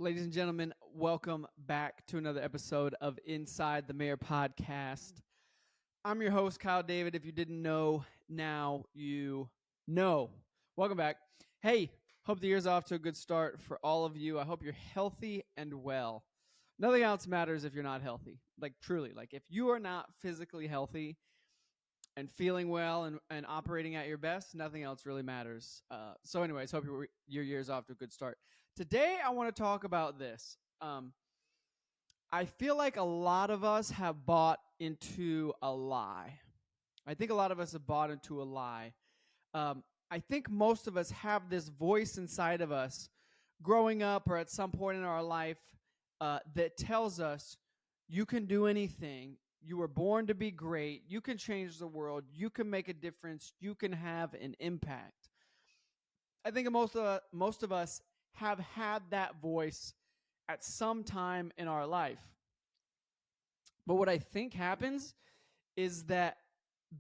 Ladies and gentlemen, welcome back to another episode of Inside the Mayor podcast. I'm your host, Kyle David. If you didn't know, now you know. Welcome back. Hey, hope the year's off to a good start for all of you. I hope you're healthy and well. Nothing else matters if you're not healthy. Like, truly, like if you are not physically healthy and feeling well and operating at your best, nothing else really matters. Anyways, hope your year's off to a good start. Today, I want to talk about this. I feel like a lot of us have bought into a lie. I think a lot of us have bought into a lie. I think most of us have this voice inside of us growing up or at some point in our life that tells us you can do anything. You were born to be great. You can change the world. You can make a difference. You can have an impact. I think most of us have had that voice at some time in our life. But what I think happens is that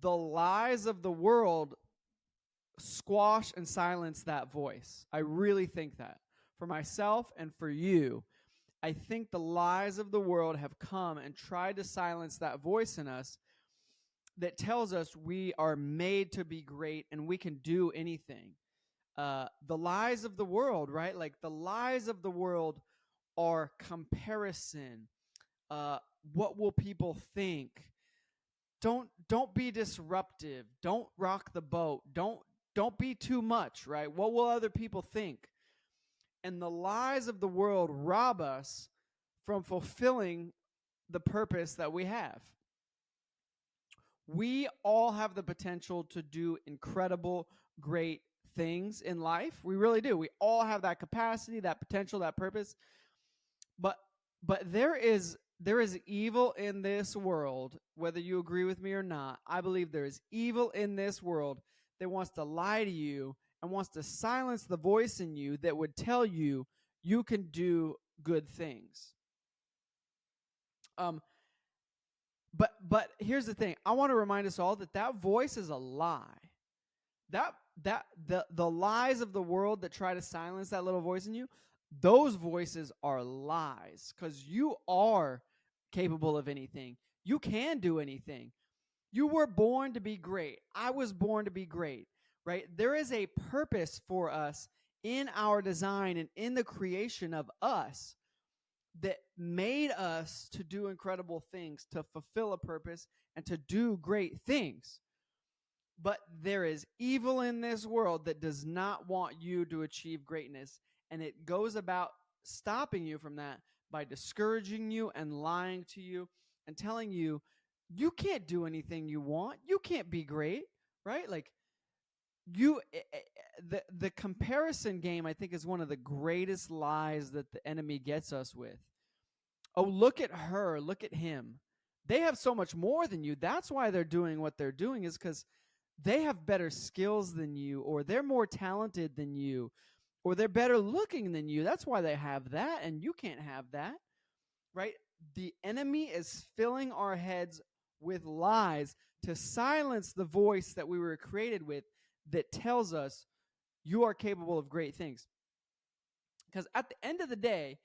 the lies of the world squash and silence that voice. I really think that. For myself and for you, I think the lies of the world have come and tried to silence that voice in us that tells us we are made to be great and we can do anything. The lies of the world, right? Like the lies of the world are comparison. What will people think? Don't be disruptive. Don't rock the boat. Don't be too much, right? What will other people think? And the lies of the world rob us from fulfilling the purpose that we have. We all have the potential to do incredible, great things in life. We really do. We all have that capacity, that potential, that purpose. But there is evil in this world, whether you agree with me or not. I believe there is evil in this world that wants to lie to you and wants to silence the voice in you that would tell you you can do good things. But here's the thing. I want to remind us all that voice is a lie. The lies of the world that try to silence that little voice in you, those voices are lies, because you are capable of anything. You can do anything. You were born to be great. I was born to be great, right? There is a purpose for us in our design and in the creation of us that made us to do incredible things, to fulfill a purpose, and to do great things. But there is evil in this world that does not want you to achieve greatness. And it goes about stopping you from that by discouraging you and lying to you and telling you, you can't do anything you want. You can't be great, right? Like the comparison game, I think, is one of the greatest lies that the enemy gets us with. Oh, look at her. Look at him. They have so much more than you. That's why they're doing what they're doing, is because they have better skills than you, or they're more talented than you, or they're better looking than you. That's why they have that, and you can't have that, right? The enemy is filling our heads with lies to silence the voice that we were created with that tells us you are capable of great things. Because at the end of the day,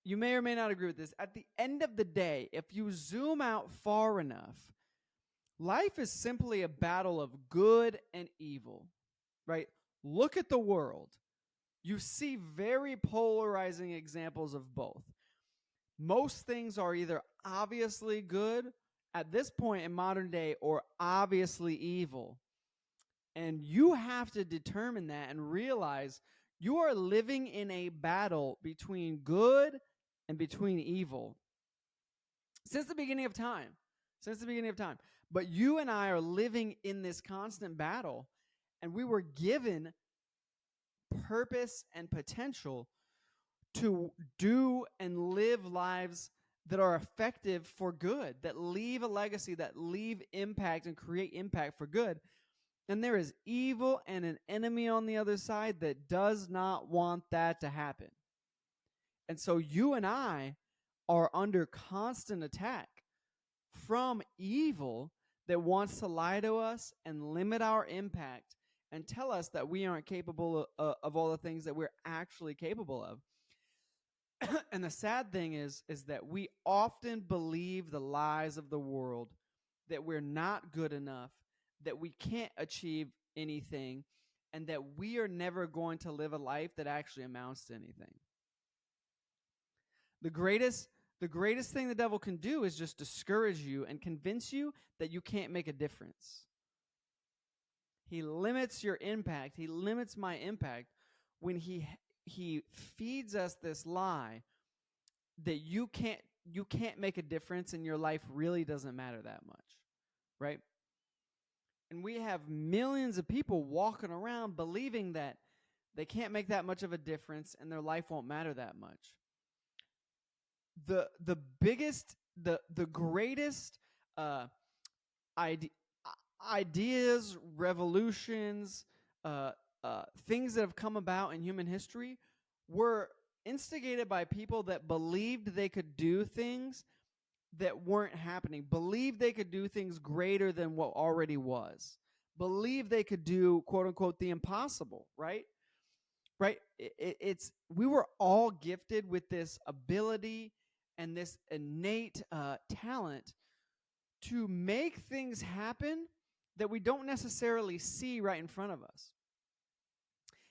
you may or may not agree with this. At the end of the day, if you zoom out far enough, life is simply a battle of good and evil, right? Look at the world. You see very polarizing examples of both. Most things are either obviously good at this point in modern day or obviously evil. And you have to determine that and realize you are living in a battle between good and between evil since the beginning of time. But you and I are living in this constant battle, and we were given purpose and potential to do and live lives that are effective for good, that leave a legacy, that leave impact and create impact for good. And there is evil and an enemy on the other side that does not want that to happen. And so you and I are under constant attack from evil that wants to lie to us and limit our impact and tell us that we aren't capable of all the things that we're actually capable of. And the sad thing is that we often believe the lies of the world, that we're not good enough, that we can't achieve anything, and that we are never going to live a life that actually amounts to anything. The greatest thing the devil can do is just discourage you and convince you that you can't make a difference. He limits your impact. He limits my impact when he feeds us this lie that you can't make a difference and your life really doesn't matter that much, right? And we have millions of people walking around believing that they can't make that much of a difference and their life won't matter that much. The biggest, the greatest ideas, revolutions, things that have come about in human history were instigated by people that believed they could do things that weren't happening, believed they could do things greater than what already was, believed they could do, quote unquote, the impossible, right? Right? It's we were all gifted with this ability and this innate talent to make things happen that we don't necessarily see right in front of us.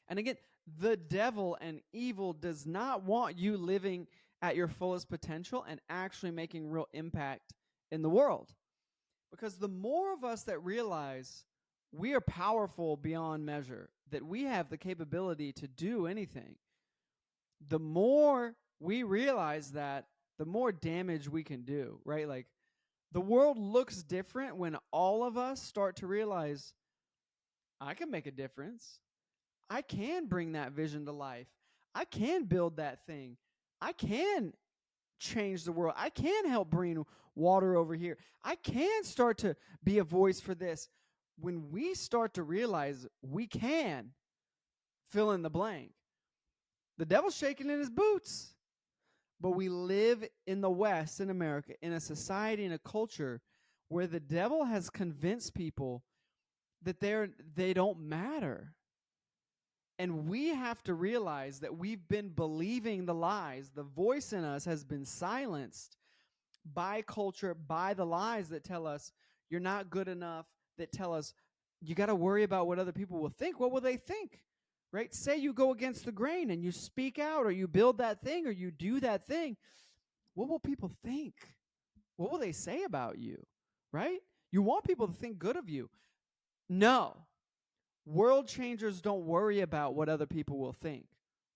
And again, the devil and evil does not want you living at your fullest potential and actually making real impact in the world. Because the more of us that realize we are powerful beyond measure, that we have the capability to do anything, the more we realize that, the more damage we can do, right? Like, the world looks different when all of us start to realize I can make a difference. I can bring that vision to life. I can build that thing. I can change the world. I can help bring water over here. I can start to be a voice for this. When we start to realize we can fill in the blank, the devil's shaking in his boots. But we live in the West, in America, in a society, in a culture where the devil has convinced people that they don't matter. And we have to realize that we've been believing the lies. The voice in us has been silenced by culture, by the lies that tell us you're not good enough, that tell us you got to worry about what other people will think. What will they think? Right? Say you go against the grain and you speak out, or you build that thing, or you do that thing. What will people think? What will they say about you? Right? You want people to think good of you. No. World changers don't worry about what other people will think,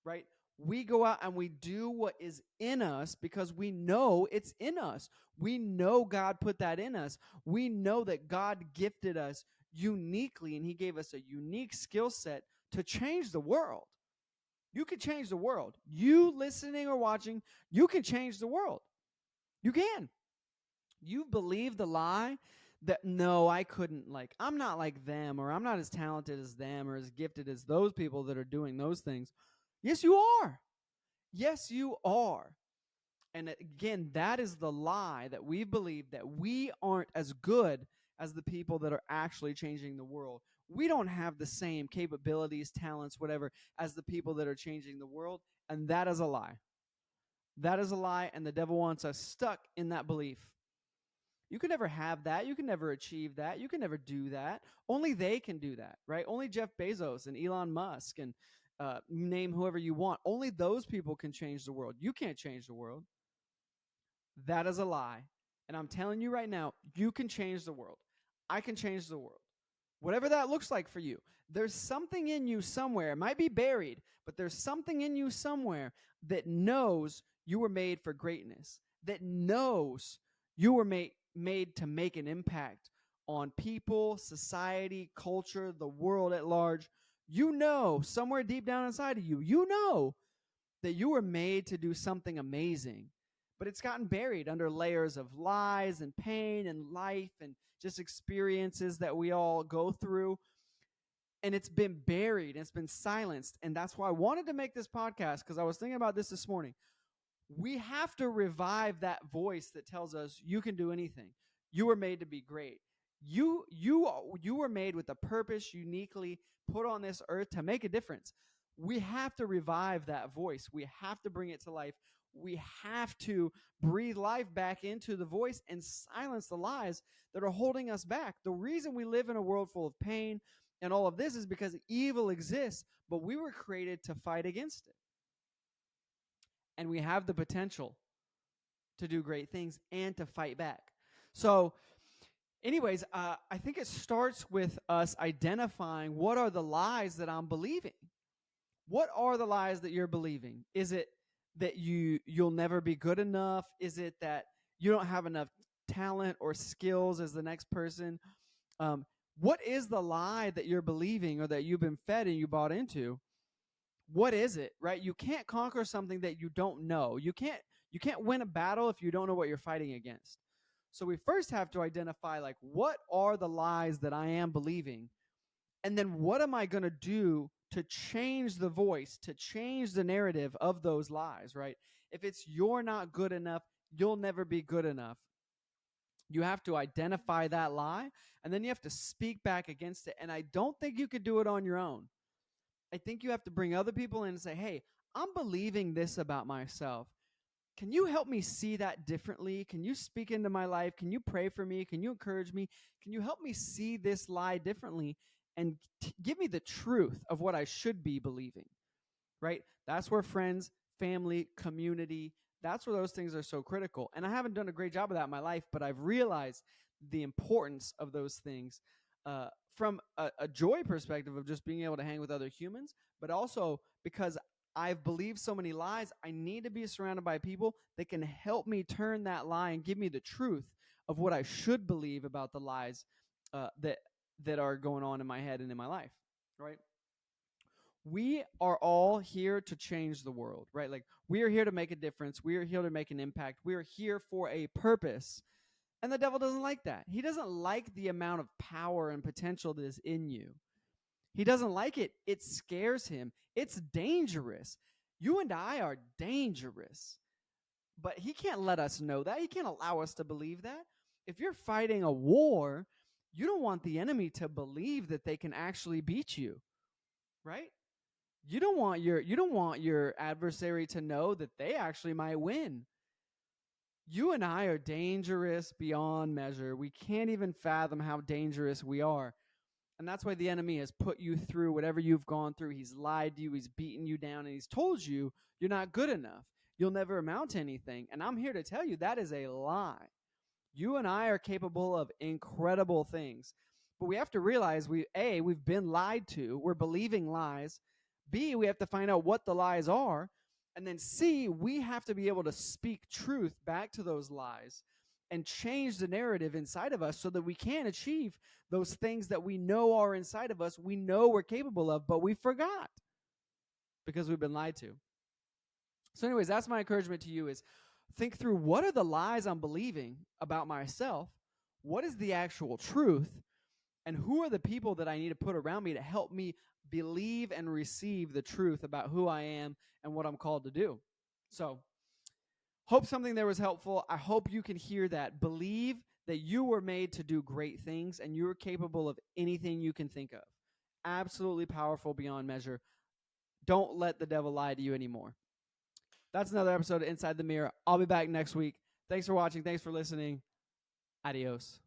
right? We go out and we do what is in us because we know it's in us. We know God put that in us. We know that God gifted us uniquely, and he gave us a unique skill set to change the world. You can change the world. You listening or watching, you can change the world. You can. You believe the lie that no, I couldn't, like, I'm not like them, or I'm not as talented as them, or as gifted as those people that are doing those things. Yes, you are. Yes, you are. And again, that is the lie that we believe, that we aren't as good as the people that are actually changing the world. We don't have the same capabilities, talents, whatever, as the people that are changing the world. And that is a lie. That is a lie, and the devil wants us stuck in that belief. You can never have that. You can never achieve that. You can never do that. Only they can do that, right? Only Jeff Bezos and Elon Musk and name whoever you want. Only those people can change the world. You can't change the world. That is a lie. And I'm telling you right now, you can change the world. I can change the world. Whatever that looks like for you. There's something in you somewhere. It might be buried, but there's something in you somewhere that knows you were made for greatness, that knows you were made to make an impact on people, society, culture, the world at large. You know, somewhere deep down inside of you, you know that you were made to do something amazing. But it's gotten buried under layers of lies and pain and life and just experiences that we all go through. And it's been buried and it's been silenced. And that's why I wanted to make this podcast, because I was thinking about this morning. We have to revive that voice that tells us you can do anything. You were made to be great. You were made with a purpose, uniquely put on this earth to make a difference. we have to revive that voice. We have to bring it to life. We have to breathe life back into the voice and silence the lies that are holding us back. The reason we live in a world full of pain and all of this is because evil exists, but we were created to fight against it. And we have the potential to do great things and to fight back. So, anyways, I think it starts with us identifying what are the lies that I'm believing. What are the lies that you're believing? Is it that you'll never be good enough? Is it that you don't have enough talent or skills as the next person? What is the lie that you're believing or that you've been fed and you bought into? What is it, right? You can't conquer something that you don't know. You can't win a battle if you don't know what you're fighting against. So we first have to identify, like, what are the lies that I am believing? And then what am I going to do to change the voice, to change the narrative of those lies, right? If it's you're not good enough, you'll never be good enough. You have to identify that lie, and then you have to speak back against it. And I don't think you could do it on your own. I think you have to bring other people in and say, hey, I'm believing this about myself. Can you help me see that differently? Can you speak into my life? Can you pray for me? Can you encourage me? Can you help me see this lie differently and give me the truth of what I should be believing, right? That's where friends, family, community, that's where those things are so critical. And I haven't done a great job of that in my life, but I've realized the importance of those things from a joy perspective of just being able to hang with other humans, but also because I've believed so many lies, I need to be surrounded by people that can help me turn that lie and give me the truth of what I should believe about the lies that are going on in my head and in my life, right? We are all here to change the world, right? Like, we are here to make a difference. We are here to make an impact. We are here for a purpose. And the devil doesn't like that. He doesn't like the amount of power and potential that is in you. He doesn't like it. It scares him. It's dangerous. You and I are dangerous. But he can't let us know that. He can't allow us to believe that. If you're fighting a war, you don't want the enemy to believe that they can actually beat you, right? You don't want your adversary to know that they actually might win. You and I are dangerous beyond measure. We can't even fathom how dangerous we are. And that's why the enemy has put you through whatever you've gone through. He's lied to you. He's beaten you down. And he's told you you're not good enough. You'll never amount to anything. And I'm here to tell you that is a lie. You and I are capable of incredible things. But we have to realize we've been lied to. We're believing lies. B, we have to find out what the lies are. And then C, we have to be able to speak truth back to those lies and change the narrative inside of us so that we can achieve those things that we know are inside of us, we know we're capable of, but we forgot because we've been lied to. So anyways, that's my encouragement to you is think through, what are the lies I'm believing about myself? What is the actual truth? And who are the people that I need to put around me to help me believe and receive the truth about who I am and what I'm called to do? So, hope something there was helpful. I hope you can hear that. Believe that you were made to do great things and you're capable of anything you can think of. Absolutely powerful beyond measure. Don't let the devil lie to you anymore. That's another episode of Inside the Mirror. I'll be back next week. Thanks for watching. Thanks for listening. Adios.